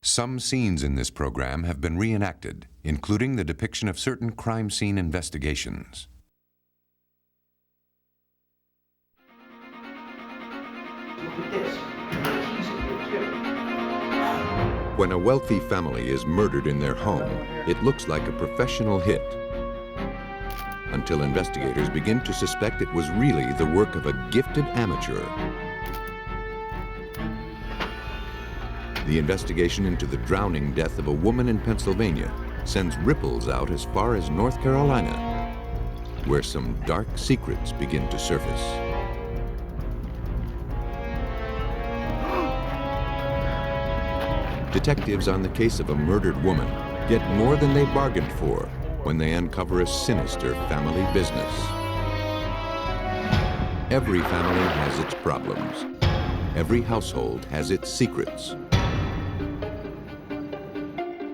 Some scenes in this program have been reenacted, including the depiction of certain crime scene investigations. Look at this. He's in here too. When a wealthy family is murdered in their home, it looks like a professional hit, until investigators begin to suspect it was really the work of a gifted amateur. The investigation into the drowning death of a woman in Pennsylvania sends ripples out as far as North Carolina, where some dark secrets begin to surface. Detectives on the case of a murdered woman get more than they bargained for when they uncover a sinister family business. Every family has its problems. Every household has its secrets.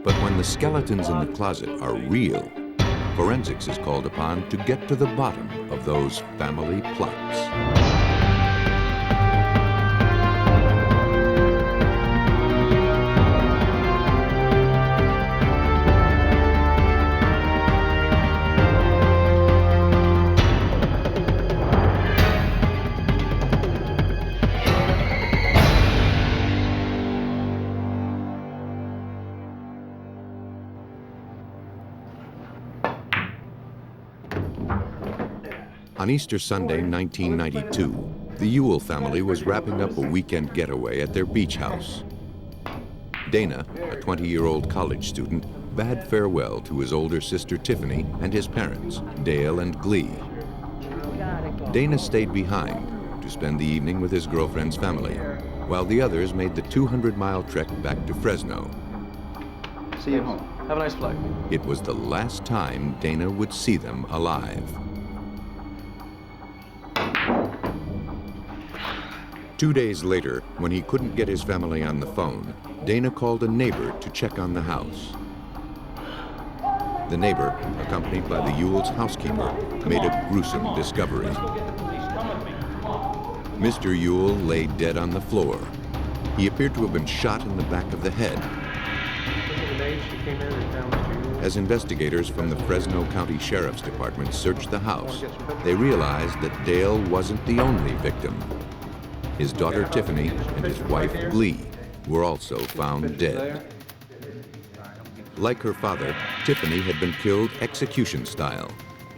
But when the skeletons in the closet are real, forensics is called upon to get to the bottom of those family plots. On Easter Sunday, 1992, the Ewell family was wrapping up a weekend getaway at their beach house. Dana, a 20-year-old college student, bade farewell to his older sister Tiffany and his parents, Dale and Glee. Dana stayed behind to spend the evening with his girlfriend's family, while the others made the 200-mile trek back to Fresno. See you home. Have a nice flight. It was the last time Dana would see them alive. 2 days later, when he couldn't get his family on the phone, Dana called a neighbor to check on the house. The neighbor, accompanied by the Ewell's housekeeper, made a gruesome discovery. Mr. Ewell lay dead on the floor. He appeared to have been shot in the back of the head. As investigators from the Fresno County Sheriff's Department searched the house, they realized that Dale wasn't the only victim. His daughter Tiffany and his wife Glee were also found dead. Like her father, Tiffany had been killed execution style,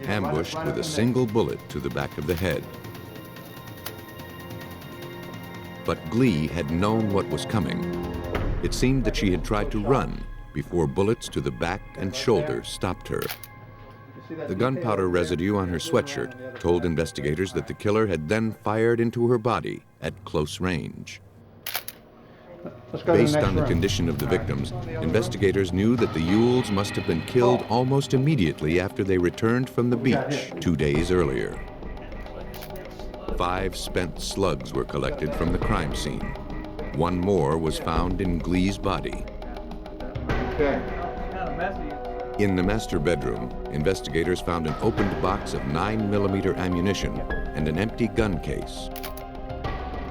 ambushed with a single bullet to the back of the head. But Glee had known what was coming. It seemed that she had tried to run before bullets to the back and shoulder stopped her. The gunpowder residue on her sweatshirt told investigators that the killer had then fired into her body at close range. Based on the condition of the victims, investigators knew that the Ewells must have been killed almost immediately after they returned from the beach 2 days earlier. 5 spent slugs were collected from the crime scene. 1 more was found in Glee's body. In the master bedroom, investigators found an opened box of 9mm ammunition and an empty gun case.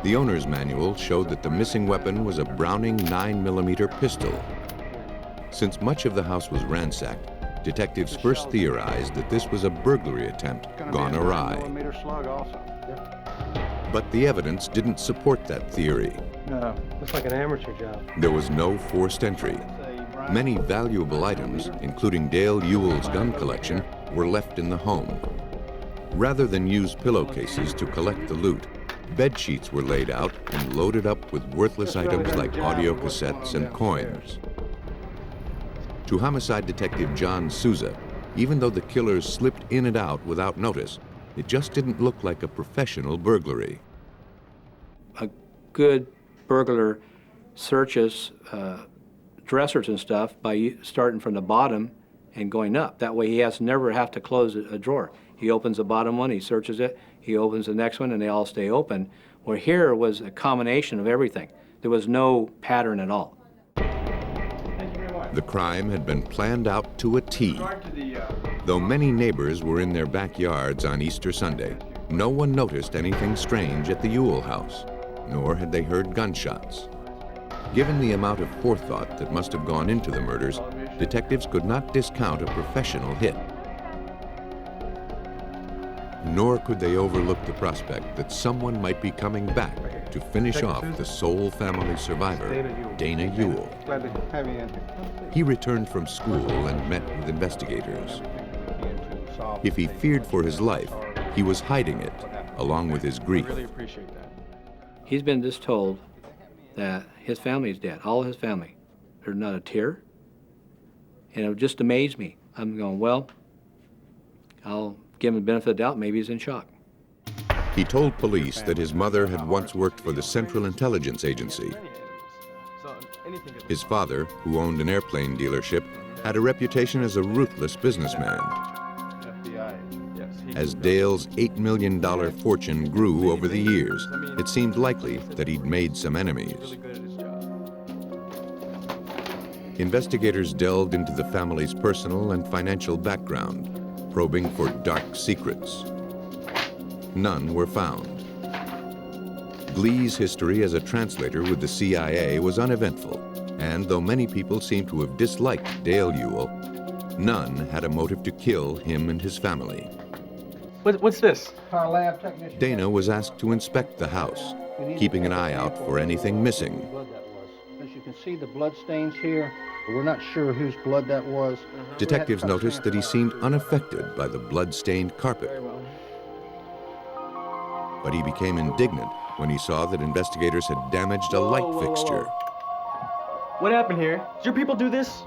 The owner's manual showed that the missing weapon was a Browning 9mm pistol. Since much of the house was ransacked, detectives first theorized that this was a burglary attempt gone awry. But the evidence didn't support that theory. No, looks like an amateur job. There was no forced entry. Many valuable items, including Dale Ewell's gun collection, were left in the home. Rather than use pillowcases to collect the loot, bed sheets were laid out and loaded up with worthless items like audio cassettes and coins. To homicide detective John Souza, even though the killers slipped in and out without notice, it just didn't look like a professional burglary. A good burglar searches dressers and stuff by starting from the bottom and going up. That way he has never have to close a drawer. He opens the bottom one, he searches it, he opens the next one, and they all stay open. Where here was a combination of everything. There was no pattern at all. The crime had been planned out to a T. Though many neighbors were in their backyards on Easter Sunday, no one noticed anything strange at the Ewell house, nor had they heard gunshots. Given the amount of forethought that must have gone into the murders, detectives could not discount a professional hit. Nor could they overlook the prospect that someone might be coming back to finish off the sole family survivor, Dana Ewell. Glad to have you in. He returned from school and met with investigators. If he feared for his life, he was hiding it, along with his grief. Really appreciate that. He's been just told that his family is dead, all his family. There's not a tear. And it just amazed me. I'm going, well, I'll give him the benefit of the doubt, maybe he's in shock. He told police that his mother had once worked for the Central Intelligence Agency. His father, who owned an airplane dealership, had a reputation as a ruthless businessman. As Dale's $8 million fortune grew over the years, it seemed likely that he'd made some enemies. Investigators delved into the family's personal and financial background, probing for dark secrets. None were found. Glee's history as a translator with the CIA was uneventful, and though many people seem to have disliked Dale Ewell, none had a motive to kill him and his family. What's this? Our lab technician. Dana was asked to inspect the house, keeping an eye out for anything missing. Blood that was. As you can see the blood stains here. We're not sure whose blood that was. Detectives noticed that he seemed unaffected by the blood-stained carpet. But he became indignant when he saw that investigators had damaged a light fixture. What happened here? Did your people do this?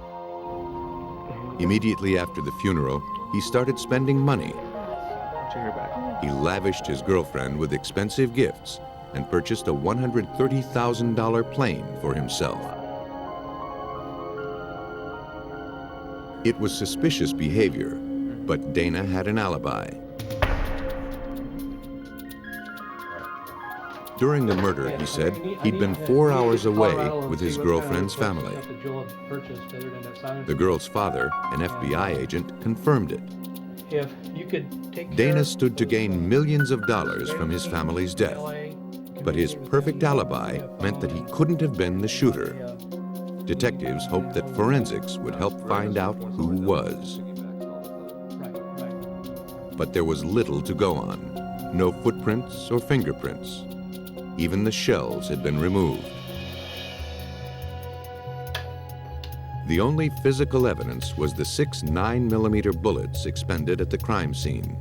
Immediately after the funeral, he started spending money. Put your hair back. He lavished his girlfriend with expensive gifts and purchased a $130,000 plane for himself. It was suspicious behavior, but Dana had an alibi. During the murder, he said, he'd been 4 hours away with his girlfriend's family. The girl's father, an FBI agent, confirmed it. If you could take Dana stood to gain millions of dollars from his family's death, but his perfect alibi meant that he couldn't have been the shooter. Detectives hoped that forensics would help find out who was. But there was little to go on. No footprints or fingerprints. Even the shells had been removed. The only physical evidence was the 6 9mm bullets expended at the crime scene.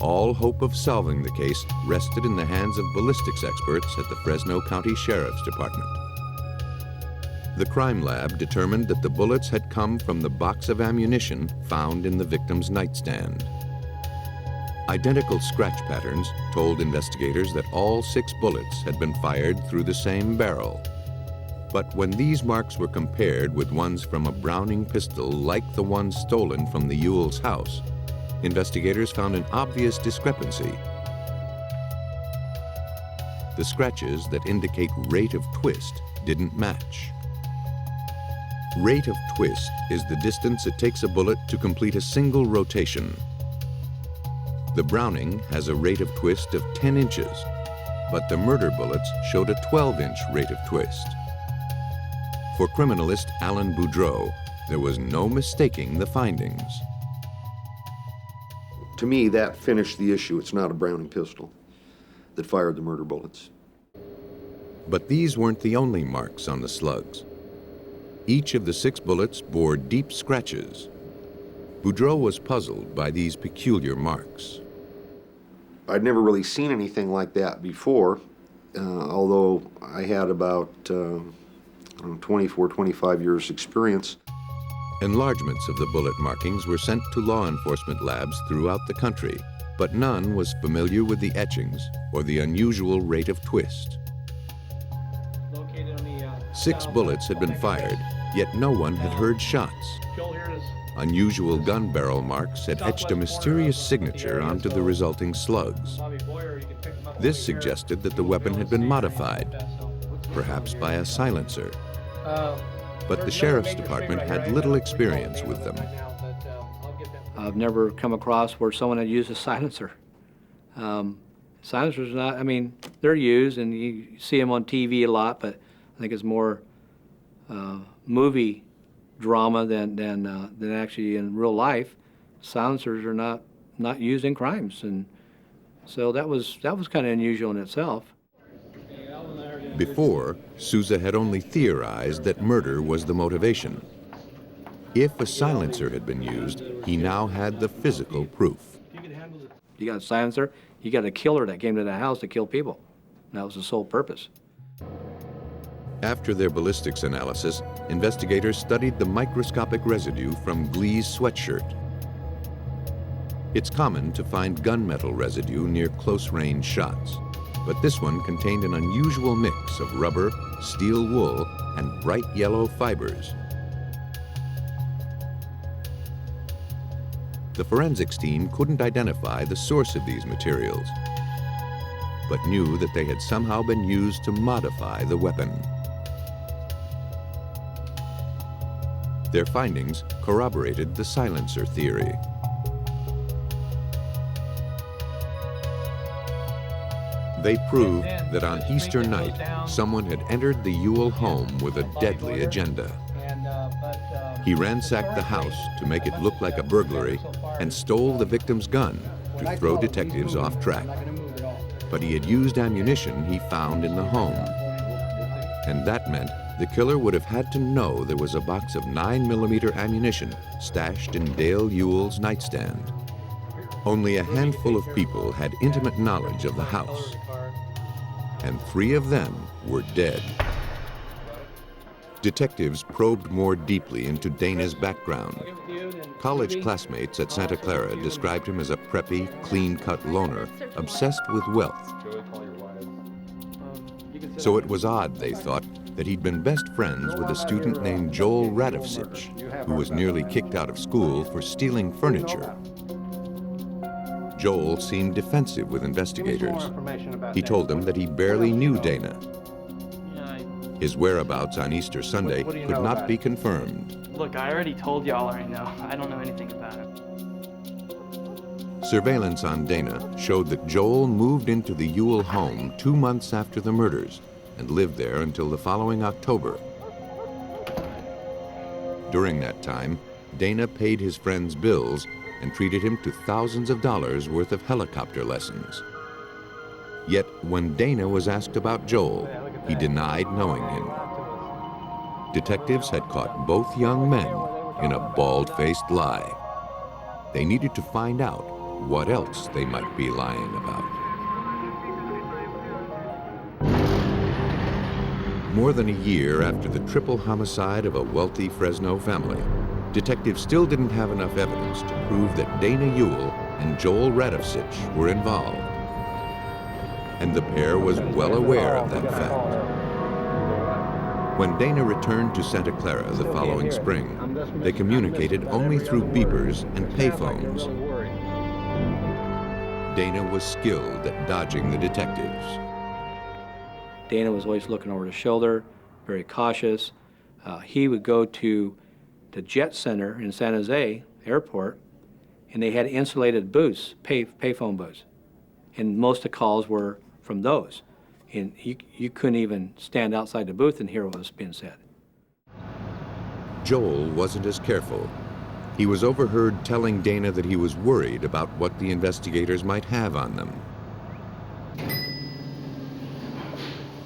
All hope of solving the case rested in the hands of ballistics experts at the Fresno County Sheriff's Department. The crime lab determined that the bullets had come from the box of ammunition found in the victim's nightstand. Identical scratch patterns told investigators that all 6 bullets had been fired through the same barrel. But when these marks were compared with ones from a Browning pistol like the one stolen from the Ewell's house, investigators found an obvious discrepancy. The scratches that indicate rate of twist didn't match. Rate of twist is the distance it takes a bullet to complete a single rotation. The Browning has a rate of twist of 10 inches, but the murder bullets showed a 12-inch rate of twist. For criminalist Alan Boudreau, there was no mistaking the findings. To me, that finished the issue. It's not a Browning pistol that fired the murder bullets. But these weren't the only marks on the slugs. Each of the 6 bullets bore deep scratches. Boudreau was puzzled by these peculiar marks. I'd never really seen anything like that before, although I had about 24, 25 years experience. Enlargements of the bullet markings were sent to law enforcement labs throughout the country, but none was familiar with the etchings or the unusual rate of twist. 6 bullets had been fired, yet no one had heard shots. Unusual gun barrel marks had etched a mysterious signature onto the resulting slugs. This suggested that the weapon had been modified, perhaps by a silencer. But the Sheriff's Department had little experience with them. I've never come across where someone had used a silencer. Silencers not, I mean, they're used and you see them on TV a lot, but think it's more movie drama than actually in real life. Silencers are not used in crimes, and so that was kind of unusual in itself. Before, Souza had only theorized that murder was the motivation. If a silencer had been used, he now had the physical proof. You got a silencer, you got a killer that came to the house to kill people. That was the sole purpose. After their ballistics analysis, investigators studied the microscopic residue from Glee's sweatshirt. It's common to find gunmetal residue near close-range shots, but this one contained an unusual mix of rubber, steel wool, and bright yellow fibers. The forensics team couldn't identify the source of these materials, but knew that they had somehow been used to modify the weapon. Their findings corroborated the silencer theory. They proved that on Easter night, someone had entered the Ewell home with a deadly agenda. He ransacked the house to make it look like a burglary and stole the victim's gun to throw detectives off track. But he had used ammunition he found in the home. And that meant the killer would have had to know there was a box of 9mm ammunition stashed in Dale Ewell's nightstand. Only a handful of people had intimate knowledge of the house, and 3 of them were dead. Detectives probed more deeply into Dana's background. College classmates at Santa Clara described him as a preppy, clean-cut loner, obsessed with wealth. So it was odd, they thought, that he'd been best friends with a student named Joel Radovsich, who was nearly kicked out of school for stealing furniture. Joel seemed defensive with investigators. He told them that he barely knew Dana. His whereabouts on Easter Sunday could not be confirmed. Look, I already told y'all I know. I don't know anything about it. Surveillance on Dana showed that Joel moved into the Ewell home 2 months after the murders and lived there until the following October. During that time, Dana paid his friends bills and treated him to thousands of dollars worth of helicopter lessons. Yet when Dana was asked about Joel, he denied knowing him. Detectives had caught both young men in a bald-faced lie. They needed to find out what else they might be lying about. More than a year after the triple homicide of a wealthy Fresno family, detectives still didn't have enough evidence to prove that Dana Ewell and Joel Radovsich were involved. And the pair was well aware of that fact. When Dana returned to Santa Clara the following spring, they communicated only through beepers and payphones. Dana was skilled at dodging the detectives. Dana was always looking over his shoulder, very cautious. He would go to the Jet Center in San Jose Airport, and they had insulated booths, payphone booths. And most of the calls were from those. And you couldn't even stand outside the booth and hear what was being said. Joel wasn't as careful. He was overheard telling Dana that he was worried about what the investigators might have on them.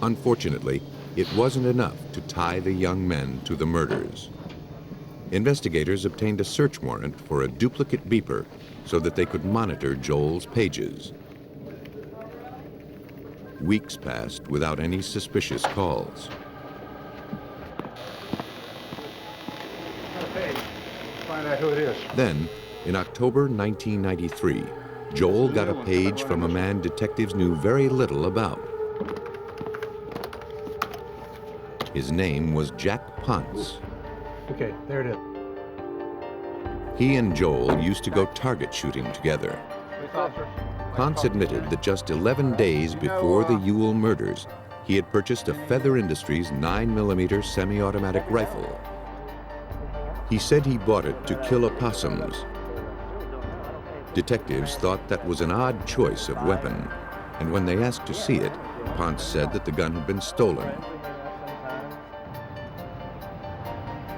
Unfortunately, it wasn't enough to tie the young men to the murders. Investigators obtained a search warrant for a duplicate beeper so that they could monitor Joel's pages. Weeks passed without any suspicious calls. Find out who it is. Then, in October 1993, Joel got a page from a man detectives knew very little about. His name was Jack Ponce. Okay, there it is. He and Joel used to go target shooting together. Ponce admitted that just 11 days before the Ewell murders, he had purchased a Feather Industries 9mm semi-automatic rifle. He said he bought it to kill opossums. Detectives thought that was an odd choice of weapon, and when they asked to see it, Ponce said that the gun had been stolen.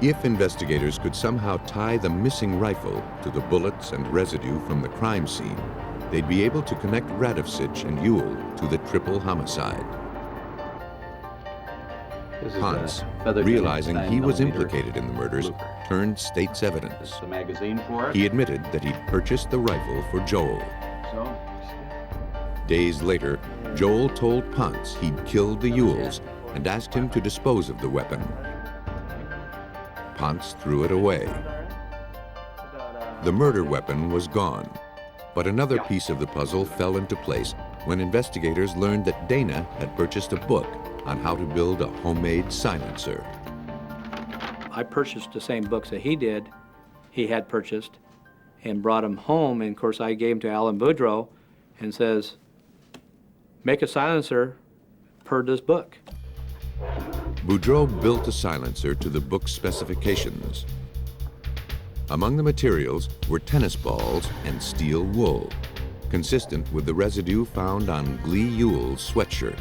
If investigators could somehow tie the missing rifle to the bullets and residue from the crime scene, they'd be able to connect Radovsich and Ewell to the triple homicide. Hans, realizing he was implicated in the murders, turned state's evidence. The magazine for it. He admitted that he'd purchased the rifle for Joel. Days later, Joel told Ponce he'd killed the Ewells and asked him to dispose of the weapon. Ponce threw it away. The murder weapon was gone, but another piece of the puzzle fell into place when investigators learned that Dana had purchased a book on how to build a homemade silencer. I purchased the same books that he had purchased, and brought them home, and of course I gave them to Alan Boudreau and says, make a silencer per this book. Boudreau built a silencer to the book's specifications. Among the materials were tennis balls and steel wool, consistent with the residue found on Glee Ewell's sweatshirt.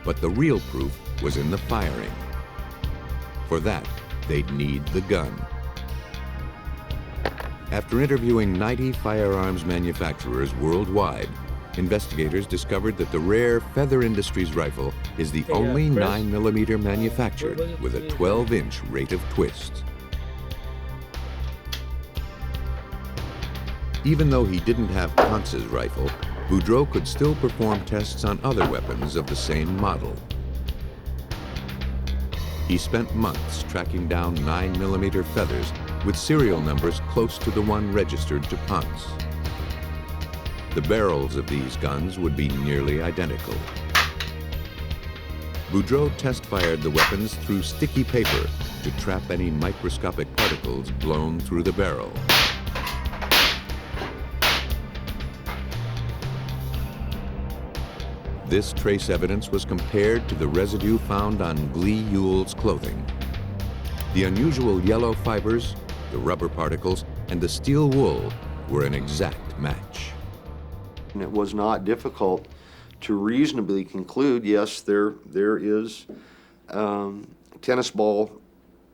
But the real proof was in the firing. For that, they'd need the gun. After interviewing 90 firearms manufacturers worldwide, investigators discovered that the rare Feather Industries rifle is the only 9mm manufactured with a 12-inch rate of twist. Even though he didn't have Ponce's rifle, Boudreau could still perform tests on other weapons of the same model. He spent months tracking down 9mm Feathers with serial numbers close to the one registered to Ponce. The barrels of these guns would be nearly identical. Boudreau test-fired the weapons through sticky paper to trap any microscopic particles blown through the barrel. This trace evidence was compared to the residue found on Glee Ewell's clothing. The unusual yellow fibers, the rubber particles, and the steel wool were an exact match. And it was not difficult to reasonably conclude, yes, there is tennis ball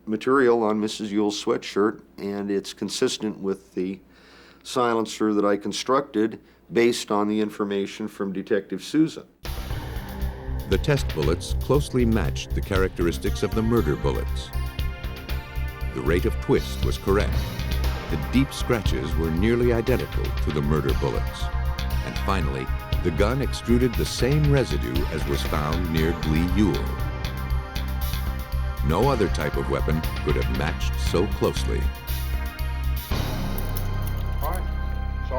material on Mrs. Ewell's sweatshirt, and it's consistent with the silencer that I constructed based on the information from Detective Souza. The test bullets closely matched the characteristics of the murder bullets. The rate of twist was correct. The deep scratches were nearly identical to the murder bullets. And finally, the gun extruded the same residue as was found near Glee Ewell. No other type of weapon could have matched so closely.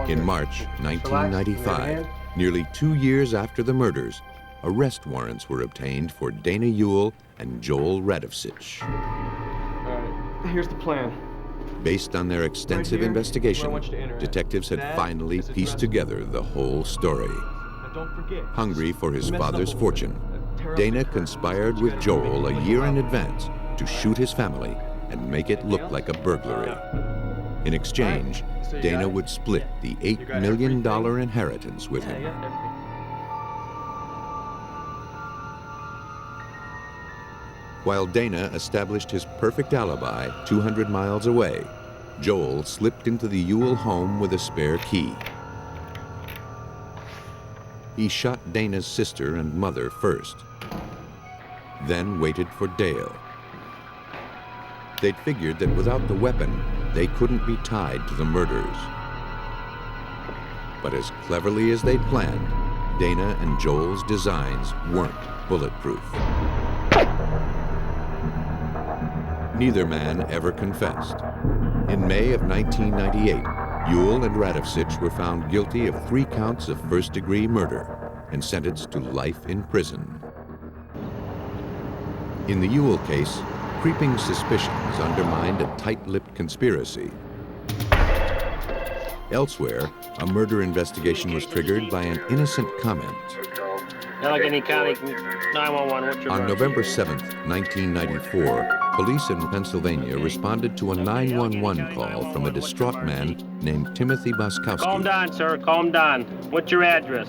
In March 1995, nearly 2 years after the murders, arrest warrants were obtained for Dana Ewell and Joel Radovsich. Here's the plan. Based on their extensive investigation, detectives had finally pieced together the whole story. Hungry for his father's fortune, Dana conspired with Joel a year in advance to shoot his family and make it look like a burglary. In exchange, Dana would split the $8 million inheritance with him. While Dana established his perfect alibi 200 miles away, Joel slipped into the Ewell home with a spare key. He shot Dana's sister and mother first, then waited for Dale. They'd figured that without the weapon, they couldn't be tied to the murders. But as cleverly as they'd planned, Dana and Joel's designs weren't bulletproof. Neither man ever confessed. In May of 1998, Ewell and Radovsich were found guilty of 3 counts of first-degree murder and sentenced to life in prison. In the Ewell case, creeping suspicions undermined a tight-lipped conspiracy. Elsewhere, a murder investigation was triggered by an innocent comment. Allegheny County 911, what's your On emergency? November 7th, 1994, police in Pennsylvania responded to a 911 call from a distraught man named Timothy Calm Boskowski. down, sir. Calm down. What's your address?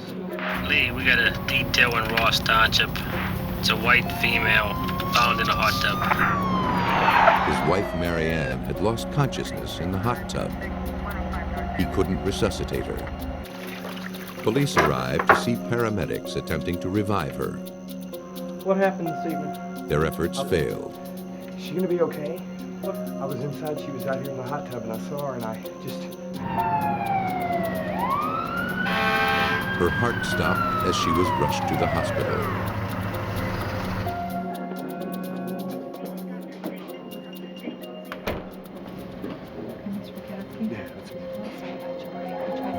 Lee, we got a detail in Ross Township. It's a white female found in a hot tub. His wife Mary Ann had lost consciousness in the hot tub. He couldn't resuscitate her. Police arrived to see paramedics attempting to revive her. What happened this evening? Their efforts failed. Is she gonna be okay? I was inside, she was out here in the hot tub, and I saw her, and I just... Her heart stopped as she was rushed to the hospital.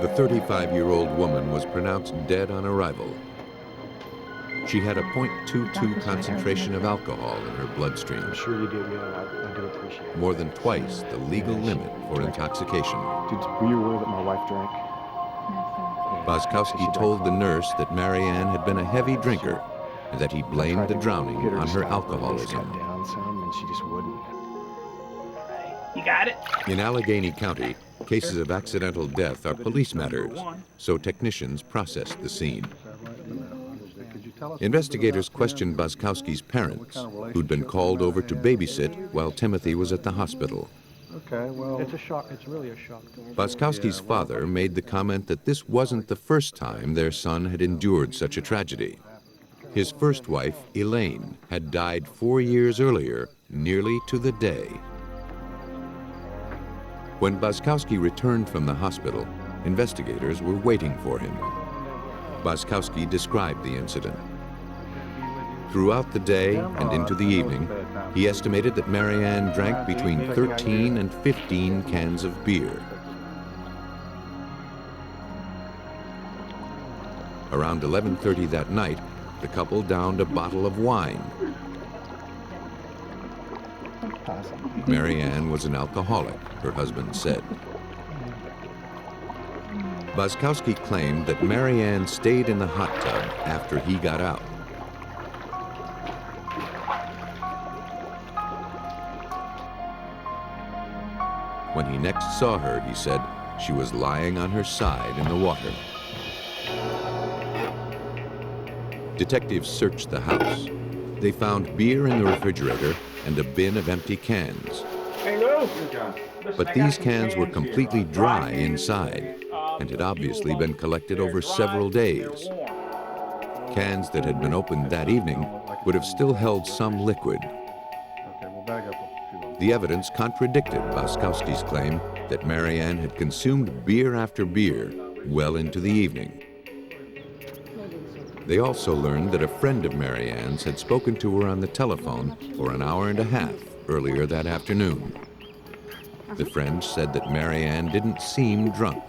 The 35-year-old woman was pronounced dead on arrival. She had a .22 concentration of alcohol in her bloodstream. I'm sure you did, yeah, I do appreciate it. More than twice the legal limit for intoxication. Were you aware that my wife drank? Boskowski told the nurse that Mary Ann had been a heavy drinker and that he blamed the drowning on her alcoholism. Cut down some, and she just wouldn't. You got it? In Allegheny County, cases of accidental death are police matters, so technicians process the scene. Investigators questioned Boskowski's parents, who'd been called over to babysit while Timothy was at the hospital. Okay, well... It's a shock. It's really a shock. Boskowski's father made the comment that this wasn't the first time their son had endured such a tragedy. His first wife, Elaine, had died 4 years earlier, nearly to the day. When Boskowski returned from the hospital, investigators were waiting for him. Boskowski described the incident. Throughout the day and into the evening, he estimated that Mary Ann drank between 13 and 15 cans of beer. Around 11:30 that night, the couple downed a bottle of wine. Mary Ann was an alcoholic, her husband said. Boskowski claimed that Mary Ann stayed in the hot tub after he got out. When he next saw her, he said, she was lying on her side in the water. Detectives searched the house. They found beer in the refrigerator and a bin of empty cans. But these cans were completely dry inside and had obviously been collected over several days. Cans that had been opened that evening would have still held some liquid. The evidence contradicted Boskowski's claim that Mary Ann had consumed beer after beer well into the evening. They also learned that a friend of Mary Ann's had spoken to her on the telephone for an hour and a half earlier that afternoon. The friend said that Mary Ann didn't seem drunk.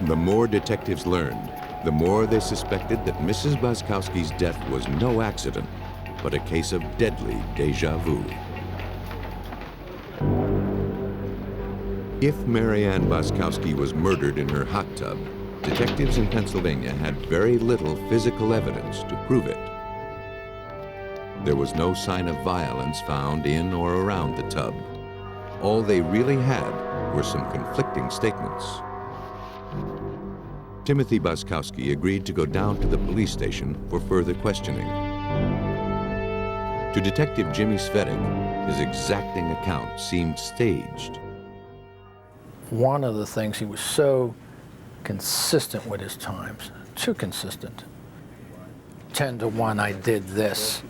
The more detectives learned, the more they suspected that Mrs. Boskowski's death was no accident, but a case of deadly déjà vu. If Mary Ann Boskowski was murdered in her hot tub, detectives in Pennsylvania had very little physical evidence to prove it. There was no sign of violence found in or around the tub. All they really had were some conflicting statements. Timothy Boskowski agreed to go down to the police station for further questioning. To Detective Jimmy Svedek, his exacting account seemed staged. One of the things, he was so consistent with his times, too consistent. 10 to 1, I did this.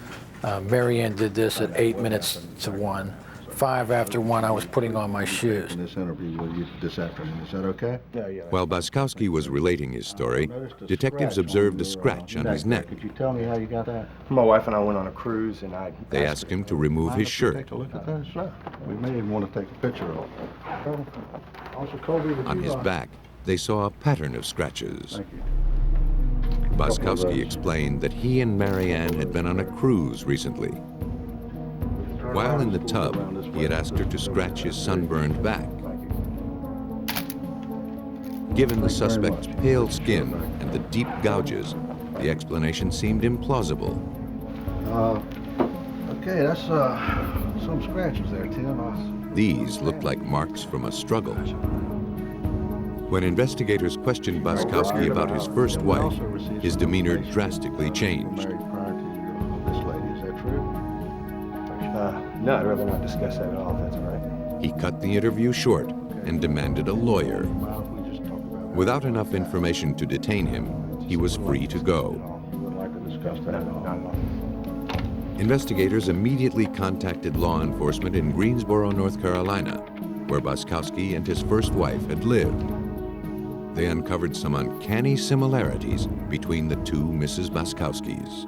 Mary Ann did this at 8 minutes to 1. 5 after 1, I was putting on my shoes. In this interview with you this afternoon, is that okay? Yeah. While Boskowski was relating his story, detectives observed a scratch on his neck. Could you tell me how you got that? My wife and I went on a cruise, and They asked him to remove his shirt. Take a look at that, sir. We may even want to take a picture of it. Also, Kobe, would On you, his back, they saw a pattern of scratches. Thank you. Boskowski explained that he and Mary Ann had been on a cruise recently. While in the tub, he had asked her to scratch his sunburned back. Given the suspect's pale skin and the deep gouges, the explanation seemed implausible. Okay, that's some scratches there, Tim. These looked like marks from a struggle. When investigators questioned Boskowski about his first wife, his demeanor drastically changed. Married prior to this lady, is that true? No, I'd rather not discuss that at all, if that's all right. He cut the interview short and demanded a lawyer. Without enough information to detain him, he was free to go. Would like to discuss that at all? Not at all. Investigators immediately contacted law enforcement in Greensboro, North Carolina, where Boskowski and his first wife had lived. They uncovered some uncanny similarities between the two Mrs. Boskowskis.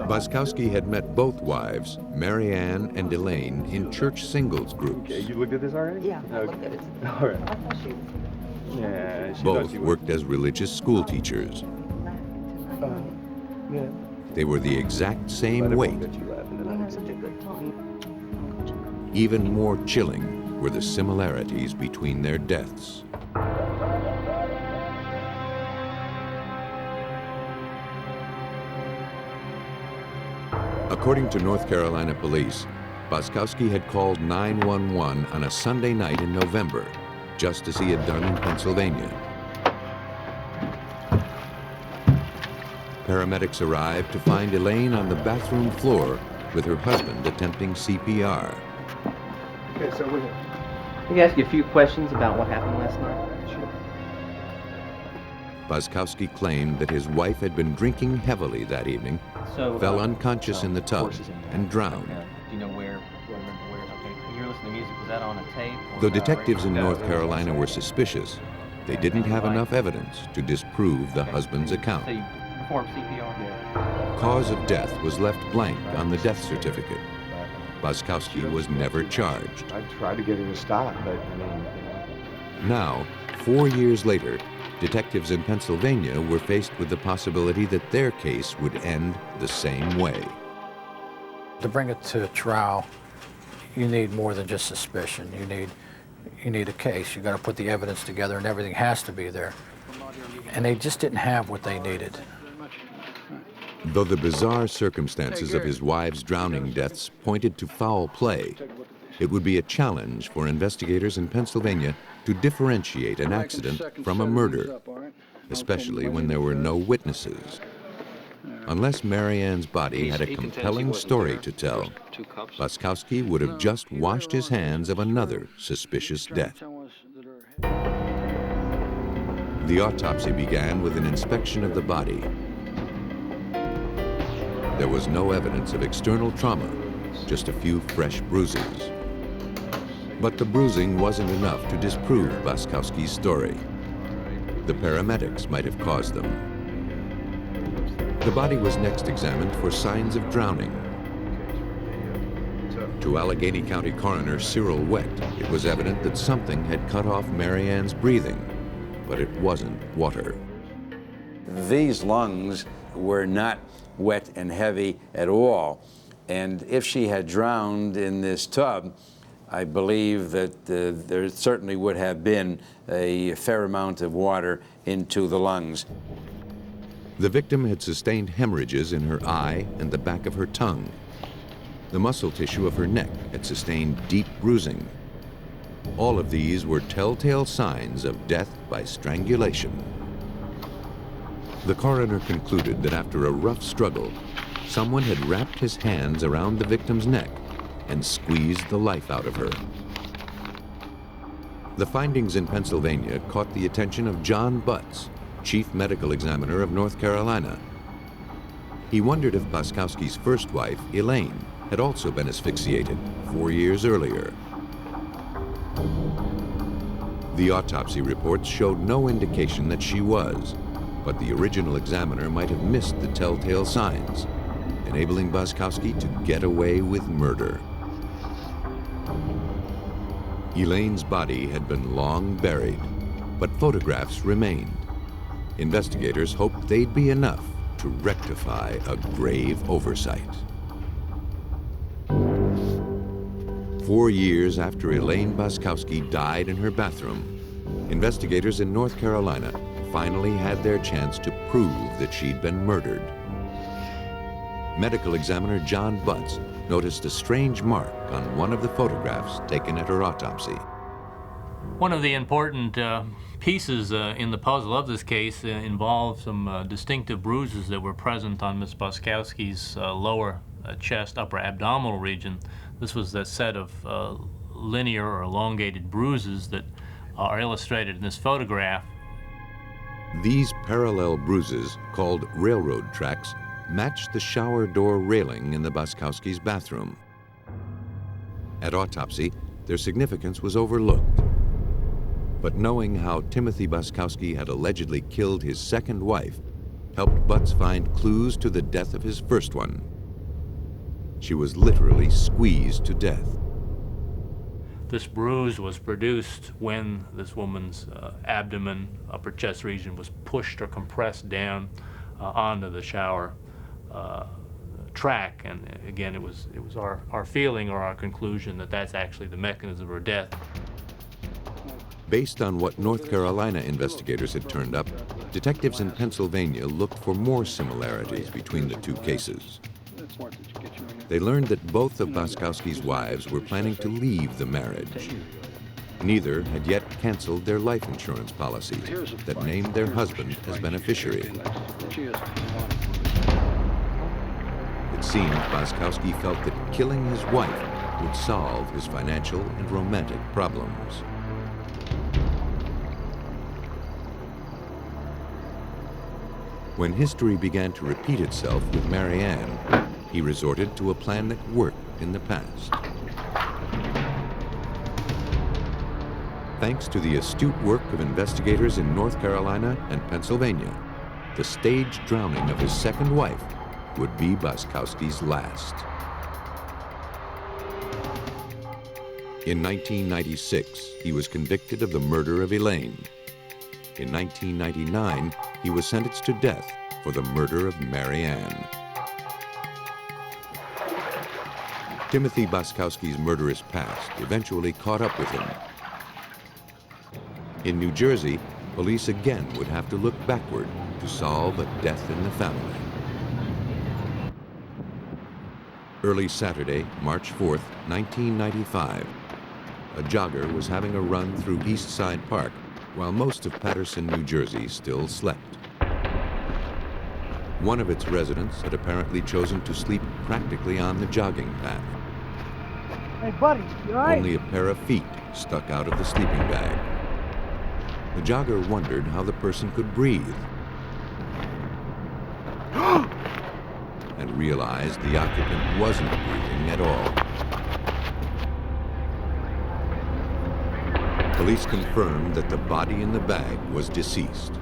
Boskowski had met both wives, Mary Ann and Elaine, in church singles groups. Okay, you looked at this already? Yeah, I looked at it. All right. I thought she was Yeah, she Both worked as religious school teachers. Yeah. They were the exact same weight. That you laugh, and then we I had such a good time. Even more chilling were the similarities between their deaths. According to North Carolina police, Boskowski had called 911 on a Sunday night in November, just as he had done in Pennsylvania. Paramedics arrived to find Elaine on the bathroom floor with her husband attempting CPR. Okay, so we're here. Let me ask you a few questions about what happened last night. Boskowski claimed that his wife had been drinking heavily that evening, fell unconscious in the tub, and drowned. Do you know where? Okay, you were listening to music. Was that on a tape? Though detectives in North Carolina were suspicious, they didn't have enough evidence to disprove the husband's account. So you performed CPR? Cause of death was left blank on the death certificate. Boskowski was never charged. I tried to get her to stop, but I mean, you know. Now, 4 years later, detectives in Pennsylvania were faced with the possibility that their case would end the same way. To bring it to trial, you need more than just suspicion. You need a case. You got to put the evidence together, and everything has to be there. And they just didn't have what they needed. Though the bizarre circumstances of his wife's drowning deaths pointed to foul play, it would be a challenge for investigators in Pennsylvania to differentiate an accident from a murder, especially when there were no witnesses. Unless Mary Ann's body had a compelling story to tell, Boskowski would have just washed his hands of another suspicious death. The autopsy began with an inspection of the body. There was no evidence of external trauma, just a few fresh bruises. But the bruising wasn't enough to disprove Boskowski's story. The paramedics might have caused them. The body was next examined for signs of drowning. To Allegheny County Coroner Cyril Wett, it was evident that something had cut off Mary Ann's breathing, but it wasn't water. These lungs were not wet and heavy at all, and if she had drowned in this tub, I believe that there certainly would have been a fair amount of water into the lungs. The victim had sustained hemorrhages in her eye and the back of her tongue. The muscle tissue of her neck had sustained deep bruising. All of these were telltale signs of death by strangulation. The coroner concluded that after a rough struggle, someone had wrapped his hands around the victim's neck and squeezed the life out of her. The findings in Pennsylvania caught the attention of John Butts, chief medical examiner of North Carolina. He wondered if Boskowski's first wife, Elaine, had also been asphyxiated 4 years earlier. The autopsy reports showed no indication that she was, but the original examiner might have missed the telltale signs, enabling Boskowski to get away with murder. Elaine's body had been long buried, but photographs remained. Investigators hoped they'd be enough to rectify a grave oversight. 4 years after Elaine Boskowski died in her bathroom, investigators in North Carolina finally had their chance to prove that she'd been murdered. Medical examiner John Butts noticed a strange mark on one of the photographs taken at her autopsy. One of the important pieces in the puzzle of this case involved some distinctive bruises that were present on Ms. Boskowski's lower chest, upper abdominal region. This was the set of linear or elongated bruises that are illustrated in this photograph. These parallel bruises, called railroad tracks, matched the shower door railing in the Boskowskis' bathroom. At autopsy, their significance was overlooked. But knowing how Timothy Boskowski had allegedly killed his second wife helped Butts find clues to the death of his first one. She was literally squeezed to death. This bruise was produced when this woman's abdomen, upper chest region was pushed or compressed down onto the shower track. And again, it was our feeling or our conclusion that that's actually the mechanism of her death. Based on what North Carolina investigators had turned up, detectives in Pennsylvania looked for more similarities between the two cases. They learned that both of Boskowski's wives were planning to leave the marriage. Neither had yet canceled their life insurance policies that named their husband as beneficiary. It seemed Boskowski felt that killing his wife would solve his financial and romantic problems. When history began to repeat itself with Mary Ann, he resorted to a plan that worked in the past. Thanks to the astute work of investigators in North Carolina and Pennsylvania, the staged drowning of his second wife would be Boskowski's last. In 1996, he was convicted of the murder of Elaine. In 1999, he was sentenced to death for the murder of Mary Ann. Timothy Boskowski's murderous past eventually caught up with him. In New Jersey, police again would have to look backward to solve a death in the family. Early Saturday, March 4th, 1995, a jogger was having a run through East Side Park while most of Paterson, New Jersey still slept. One of its residents had apparently chosen to sleep practically on the jogging path. Hey, buddy, you all right? Only a pair of feet stuck out of the sleeping bag. The jogger wondered how the person could breathe and realized the occupant wasn't breathing at all. Police confirmed that the body in the bag was deceased.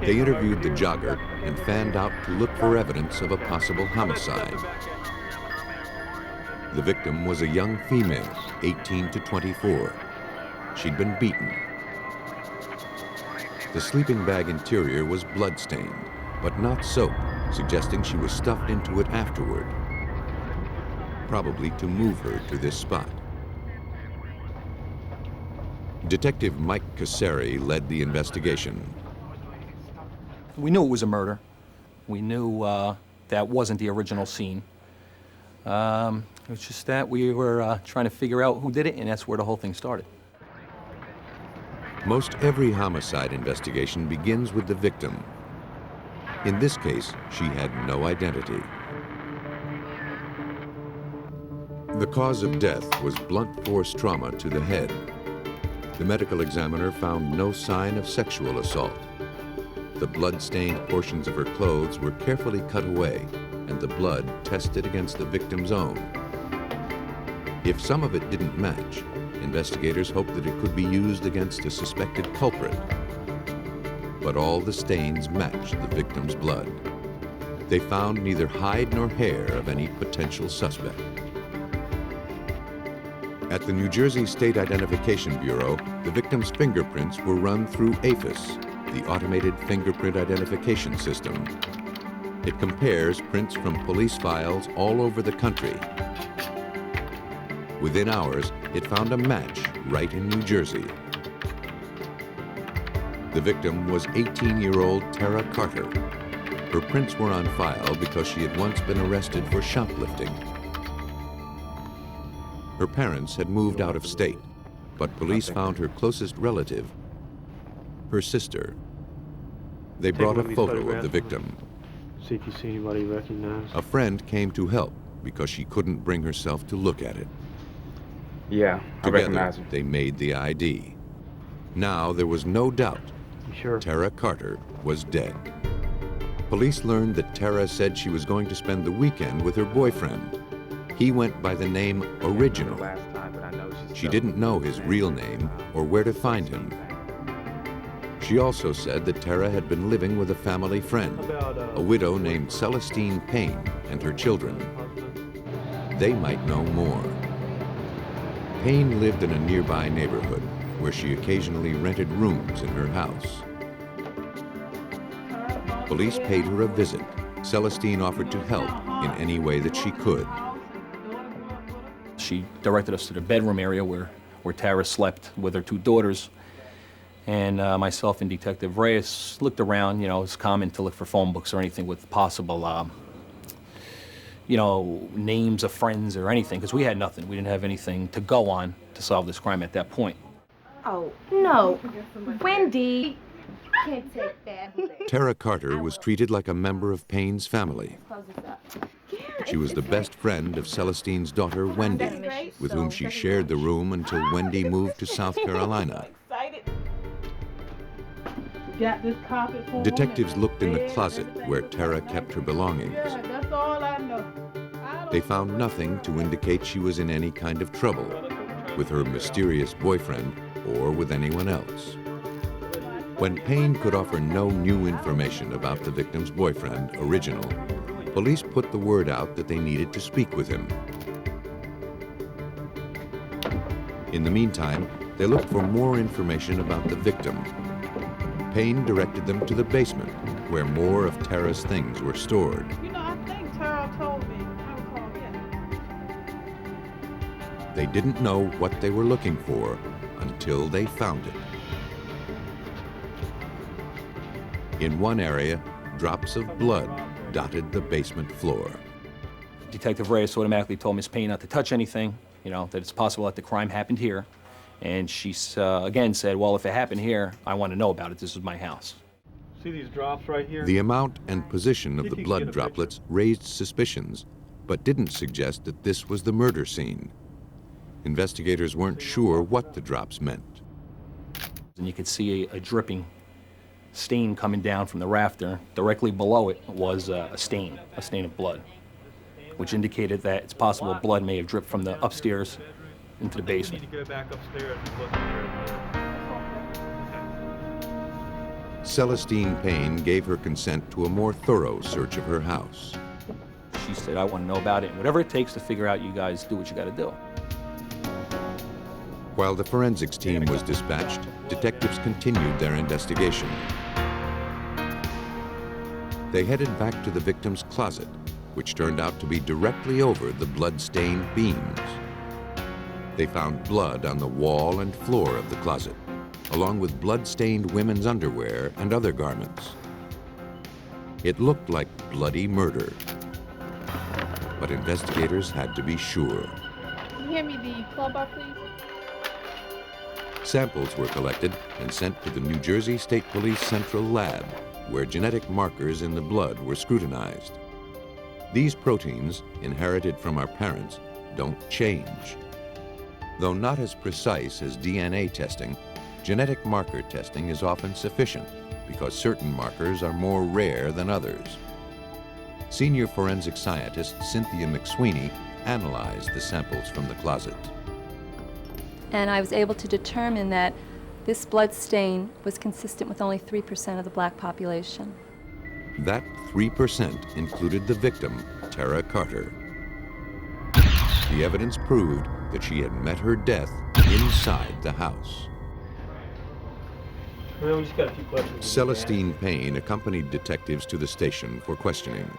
They interviewed the jogger and fanned out to look for evidence of a possible homicide. The victim was a young female, 18 to 24. She'd been beaten. The sleeping bag interior was blood-stained, but not soap, suggesting she was stuffed into it afterward, probably to move her to this spot. Detective Mike Cassari led the investigation. We knew it was a murder. We knew that wasn't the original scene. It was just that we were trying to figure out who did it, and that's where the whole thing started. Most every homicide investigation begins with the victim. In this case, she had no identity. The cause of death was blunt force trauma to the head. The medical examiner found no sign of sexual assault. The blood-stained portions of her clothes were carefully cut away, and the blood tested against the victim's own. If some of it didn't match, investigators hoped that it could be used against a suspected culprit. But all the stains matched the victim's blood. They found neither hide nor hair of any potential suspect. At the New Jersey State Identification Bureau, the victim's fingerprints were run through AFIS, the Automated Fingerprint Identification System. It compares prints from police files all over the country. Within hours, it found a match right in New Jersey. The victim was 18-year-old Tara Carter. Her prints were on file because she had once been arrested for shoplifting. Her parents had moved out of state. but police found her closest relative, her sister. They brought a photo of the victim. See if you see anybody you recognize. A friend came to help because she couldn't bring herself to look at it. Yeah, I recognize her. They made the ID. Now there was no doubt Tara Carter was dead. Police learned that Tara said she was going to spend the weekend with her boyfriend. He went by the name Original. She didn't know his real name or where to find him. She also said that Tara had been living with a family friend, a widow named Celestine Payne, and her children. They might know more. Payne lived in a nearby neighborhood where she occasionally rented rooms in her house. Police paid her a visit. Celestine offered to help in any way that she could. She directed us to the bedroom area where Tara slept with her two daughters. And myself and Detective Reyes looked around. You know, it's common to look for phone books or anything with possible, you know, names of friends or anything, because we had nothing. We didn't have anything to go on to solve this crime at that point. Oh, no. Wendy, you can't take that. Tara Carter was treated like a member of Payne's family. She was the best friend of Celestine's daughter, Wendy, with whom she shared the room until Wendy moved to South Carolina. Got this carpet for Detectives looked in the closet where Tara kept her belongings. That's all I know. They found nothing to indicate she was in any kind of trouble with her mysterious boyfriend or with anyone else. When Payne could offer no new information about the victim's boyfriend, Original, police put the word out that they needed to speak with him. In the meantime, they looked for more information about the victim. Payne directed them to the basement, where more of Tara's things were stored. You know, I think Tara told me I would call in. They didn't know what they were looking for until they found it. In one area, drops of blood dotted the basement floor. Detective Reyes automatically told Miss Payne not to touch anything, you know, that it's possible that the crime happened here. And she again said, well, if it happened here, I want to know about it. This is my house. See these drops right here? The amount and position of the blood droplets raised suspicions, but didn't suggest that this was the murder scene. Investigators weren't sure what the drops meant. And you could see a dripping stain coming down from the rafter. Directly below it was a stain of blood, which indicated that it's possible blood may have dripped from the upstairs into the basement. You need to go back upstairs and look there. Celestine Payne gave her consent to a more thorough search of her house. She said, I want to know about it. Whatever it takes to figure out, you guys do what you got to do. While the forensics team was dispatched, detectives continued their investigation. They headed back to the victim's closet, which turned out to be directly over the blood-stained beams. They found blood on the wall and floor of the closet, along with blood-stained women's underwear and other garments. It looked like bloody murder, but investigators had to be sure. Can you hand me the club bar, please? Samples were collected and sent to the New Jersey State Police Central Lab, where genetic markers in the blood were scrutinized. These proteins, inherited from our parents, don't change. Though not as precise as DNA testing, genetic marker testing is often sufficient because certain markers are more rare than others. Senior forensic scientist Cynthia McSweeney analyzed the samples from the closet. And I was able to determine that this blood stain was consistent with only 3% of the black population. That 3% included the victim, Tara Carter. The evidence proved that she had met her death inside the house. Well, we just got a few questions. Celestine Payne accompanied detectives to the station for questioning.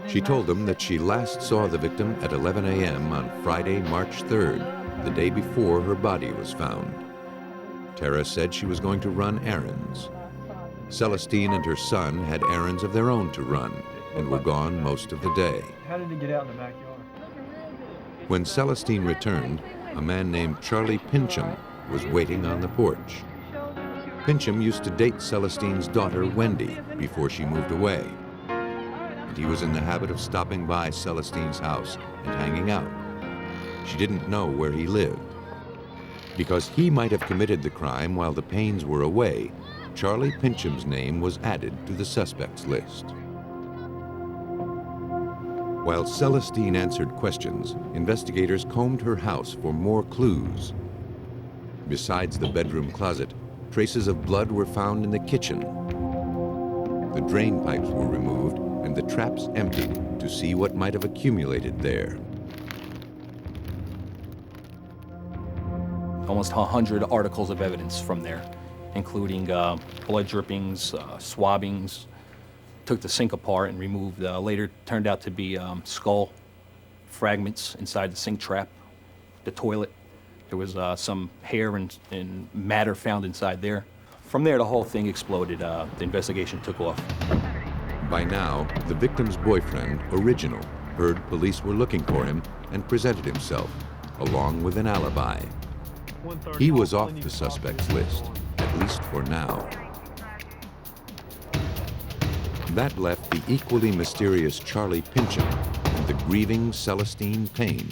She told them that she last saw the victim at 11 a.m. on Friday, March 3rd, the day before her body was found. Tara said she was going to run errands. Celestine and her son had errands of their own to run and were gone most of the day. How did he get out in the backyard? When Celestine returned, a man named Charlie Pincham was waiting on the porch. Pincham used to date Celestine's daughter, Wendy, before she moved away. And he was in the habit of stopping by Celestine's house and hanging out. She didn't know where he lived. Because he might have committed the crime while the Paynes were away, Charlie Pincham's name was added to the suspects list. While Celestine answered questions, investigators combed her house for more clues. Besides the bedroom closet, traces of blood were found in the kitchen. The drain pipes were removed and the traps emptied to see what might have accumulated there. Almost 100 articles of evidence from there, including blood drippings, swabbings. Took the sink apart and removed, later turned out to be skull fragments inside the sink trap, the toilet. There was some hair and matter found inside there. From there, the whole thing exploded. The investigation took off. By now, the victim's boyfriend, Original, heard police were looking for him and presented himself, along with an alibi. He was off the suspects list, at least for now. That left the equally mysterious Charlie Pincham and the grieving Celestine Payne.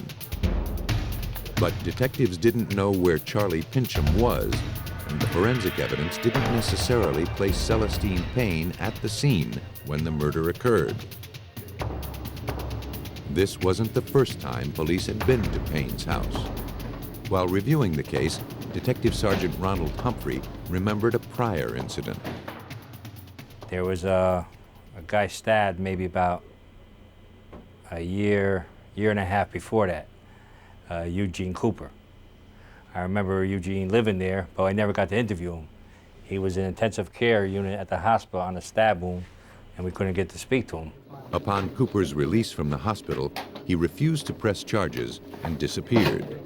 But detectives didn't know where Charlie Pincham was, and the forensic evidence didn't necessarily place Celestine Payne at the scene when the murder occurred. This wasn't the first time police had been to Payne's house. While reviewing the case, Detective Sergeant Ronald Humphrey remembered a prior incident. There was a guy stabbed maybe about a year and a half before that, Eugene Cooper. I remember Eugene living there, but I never got to interview him. He was in intensive care unit at the hospital on a stab wound, and we couldn't get to speak to him. Upon Cooper's release from the hospital, he refused to press charges and disappeared.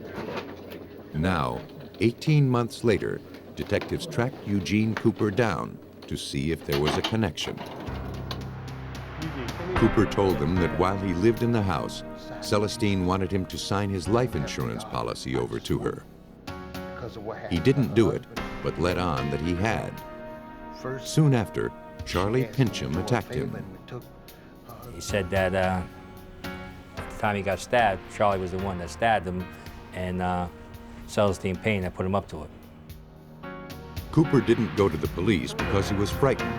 Now, 18 months later, detectives tracked Eugene Cooper down to see if there was a connection. Cooper told them that while he lived in the house, Celestine wanted him to sign his life insurance policy over to her. He didn't do it, but let on that he had. Soon after, Charlie Pincham attacked him. He said that at the time he got stabbed, Charlie was the one that stabbed him, and Celestine Payne that put him up to it. Cooper didn't go to the police because he was frightened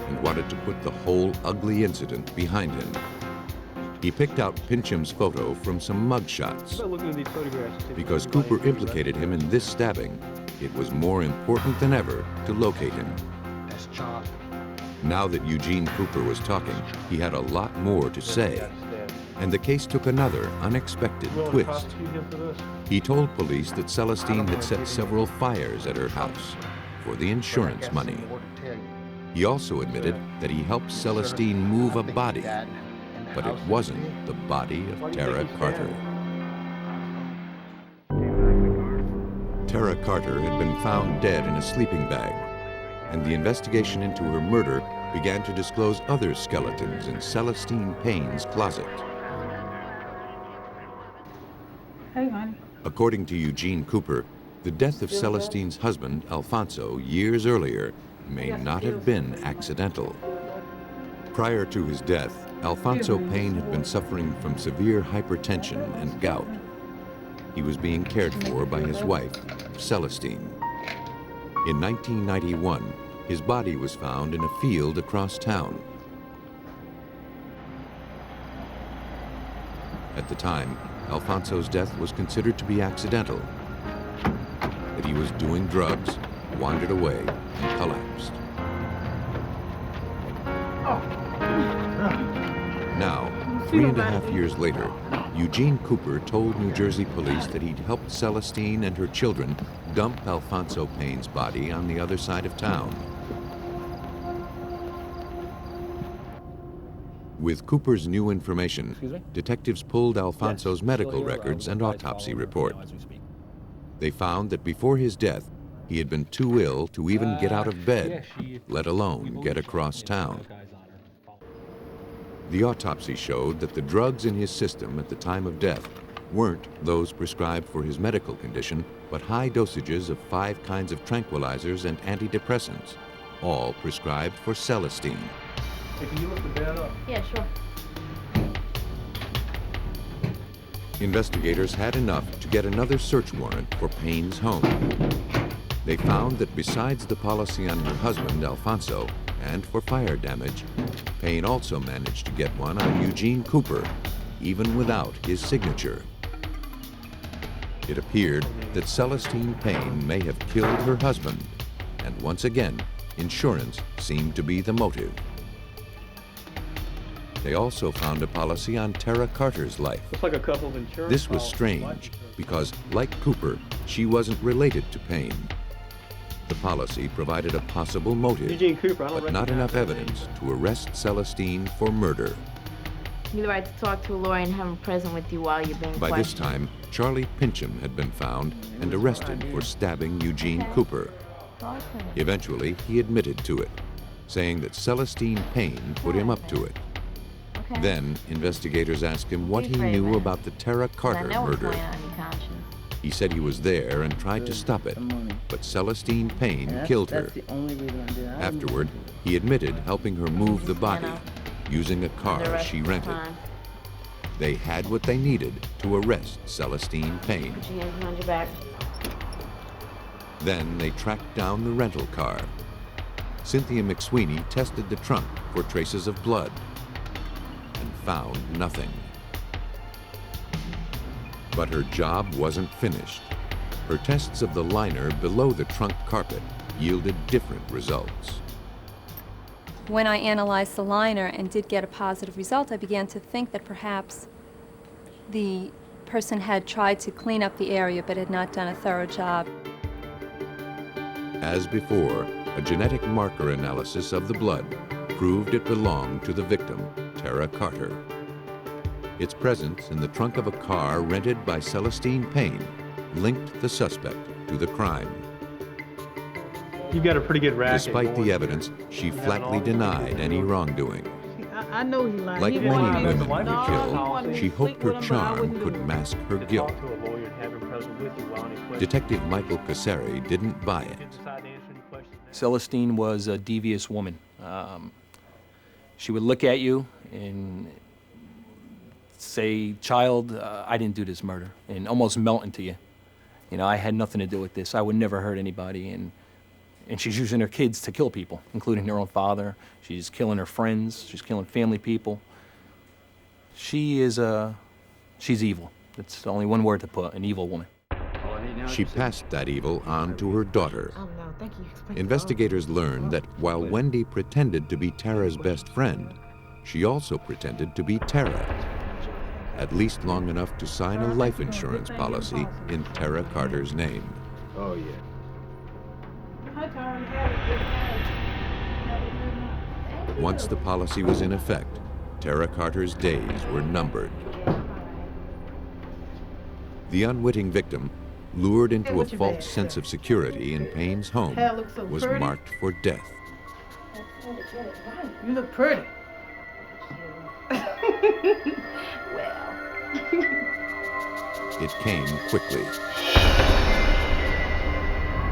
and wanted to put the whole ugly incident behind him. He picked out Pincham's photo from some mug shots. Because Cooper implicated him in this stabbing, it was more important than ever to locate him. Now that Eugene Cooper was talking, he had a lot more to say. And the case took another unexpected twist. He told police that Celestine had set several fires at her house for the insurance money. He also admitted that he helped Celestine move a body, but it wasn't the body of Tara Carter. Tara Carter had been found dead in a sleeping bag, and the investigation into her murder began to disclose other skeletons in Celestine Payne's closet. Hey, honey. According to Eugene Cooper, the death of Celestine's husband, Alfonso, years earlier, may not have been accidental. Prior to his death, Alfonso Payne had been suffering from severe hypertension and gout. He was being cared for by his wife, Celestine. In 1991, his body was found in a field across town. At the time, Alfonso's death was considered to be accidental, that he was doing drugs, wandered away, and collapsed. Now, 3.5 years later, Eugene Cooper told New Jersey police that he'd helped Celestine and her children dump Alfonso Payne's body on the other side of town. With Cooper's new information, detectives pulled Alfonso's medical records and autopsy report. They found that before his death, he had been too ill to even get out of bed, let alone get across town. The autopsy showed that the drugs in his system at the time of death weren't those prescribed for his medical condition, but high dosages of 5 kinds of tranquilizers and antidepressants, all prescribed for Celestine. Hey, can you lift the bed up? Yeah, sure. Investigators had enough to get another search warrant for Payne's home. They found that besides the policy on her husband, Alfonso, and for fire damage, Payne also managed to get one on Eugene Cooper, even without his signature. It appeared that Celestine Payne may have killed her husband, and once again, insurance seemed to be the motive. They also found a policy on Tara Carter's life. Looks like a couple of insurance. This was policies. strange because, like Cooper, she wasn't related to Payne. The policy provided a possible motive, Eugene Cooper, I don't but not enough evidence to arrest Celestine for murder. You have the right to talk to a lawyer and have him present with you while you're being By questioned. this time, Charlie Pincham had been found and arrested for stabbing Eugene Cooper. Eventually, he admitted to it, saying that Celestine Payne put him up to it. Then, investigators asked him what he knew about the Tara Carter murder. He said he was there and tried to stop it, but Celestine Payne killed her. Afterward, he admitted helping her move the body, using a car she rented. They had what they needed to arrest Celestine Payne. Put your hands behind your back. Then they tracked down the rental car. Cynthia McSweeney tested the trunk for traces of blood and found nothing. But her job wasn't finished. Her tests of the liner below the trunk carpet yielded different results. When I analyzed the liner and did get a positive result, I began to think that perhaps the person had tried to clean up the area but had not done a thorough job. As before, a genetic marker analysis of the blood proved it belonged to the victim, Tara Carter. Its presence in the trunk of a car rented by Celestine Payne linked the suspect to the crime. You've got a pretty good racket. Despite the evidence, she flatly denied any wrongdoing. I know he lied. Like He many wanted me to women know. who killed, she hoped her charm could mask her guilt. Talk to a lawyer and have him present with you while any questions. Detective Michael Casari didn't buy it. Decide to answer any questions. Celestine was a devious woman. She would look at you and say, "Child, I didn't do this murder," and almost melt into you. You know, I had nothing to do with this. I would never hurt anybody. And she's using her kids to kill people, including her own father. She's killing her friends. She's killing family people. She's evil. That's the only one word to put, an evil woman. She passed that evil on to her daughter. Oh, no, thank you. Explain Investigators learned that while Wendy pretended to be Tara's best friend, she also pretended to be Tara, at least long enough to sign a life insurance policy in Tara Carter's name. Oh, yeah. Once the policy was in effect, Tara Carter's days were numbered. The unwitting victim, lured into a false sense of security in Payne's home, was marked for death. You look pretty. It came quickly.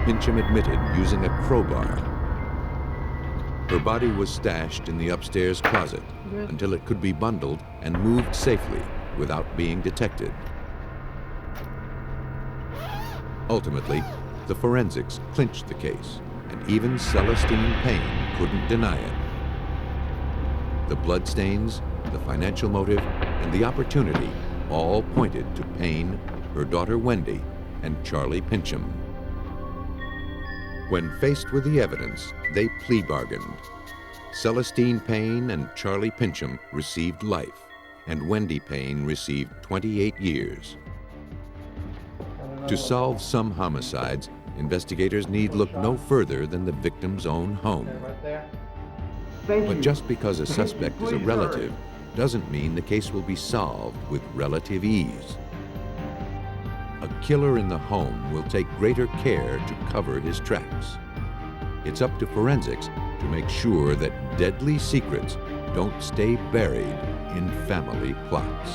Pincham admitted using a crowbar. Her body was stashed in the upstairs closet until it could be bundled and moved safely without being detected. Ultimately, the forensics clinched the case, and even Celestine Payne couldn't deny it. The bloodstains, the financial motive, and the opportunity all pointed to Payne, her daughter Wendy, and Charlie Pincham. When faced with the evidence, they plea bargained. Celestine Payne and Charlie Pincham received life, and Wendy Payne received 28 years. To solve some homicides, investigators need look no further than the victim's own home. But just because a suspect is a relative doesn't mean the case will be solved with relative ease. A killer in the home will take greater care to cover his tracks. It's up to forensics to make sure that deadly secrets don't stay buried in family plots.